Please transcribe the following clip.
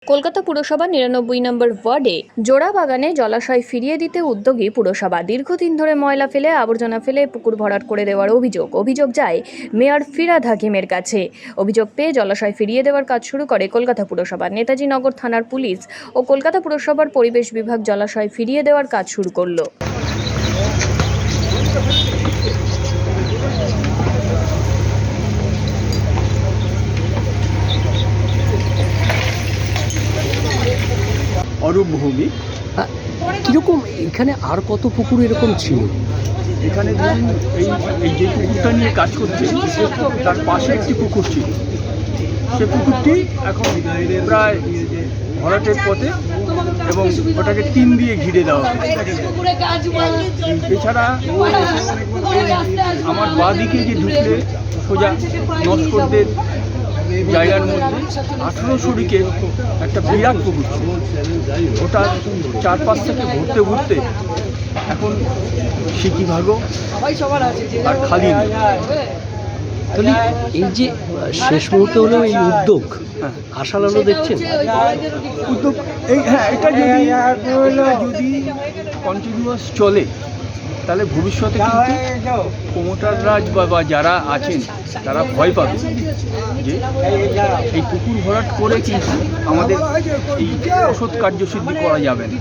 কলকাতা পুরসভা ৯৯ নম্বর ওয়ার্ডে জোড়াবাগানে জলাশয় ফিরিয়ে দিতে উদ্যোগী পুরসভা। দীর্ঘদিন ধরে ময়লা ফেলে আবর্জনা ফেলে পুকুর ভরাট করে দেওয়ার অভিযোগ যায় মেয়র ফিরহাদ হাকিমের কাছে। অভিযোগ পেয়ে জলাশয় ফিরিয়ে দেওয়ার কাজ শুরু করে কলকাতা পুরসভা। নেতাজি নগর থানার পুলিশ ও কলকাতা পুরসভার পরিবেশ বিভাগ জলাশয় ফিরিয়ে দেওয়ার কাজ শুরু করলো। অরূপ ভৌমিক। কিরকম এখানে আর কত পুকুর এরকম ছিল? এখানে ধরুন এই যে পুকুরটা নিয়ে কাজ করছে তার পাশে একটি পুকুর ছিল, সে পুকুরটি এখন প্রায় ভরাটের পথে এবং ওটাকে টিন দিয়ে ঘিরে দেওয়া হয়। এছাড়া আমার বাঁ দিকে যে ঢুকলে সোজা নস্করদের জায়গার মধ্যে 18 শরিকের একটা বিরাট পুকুর ছিল, ওটা চারপাশ থেকে ঘুরতে এখন সিকিভাগও আর খালি নেই। তাহলে এই যে শেষ মুহূর্তে হলেও এই উদ্যোগ আশার আলো দেখছেন? উদ্যোগ এটা যদি কন্টিনিউয়াস চলে তাহলে ভবিষ্যতে কিন্তু প্রমোটাররা বা যারা আছেন তারা ভয় পাবে যে এই পুকুর ভরাট করে কিন্তু আমাদের এই অসৎ কার্যসিদ্ধি করা যাবে না।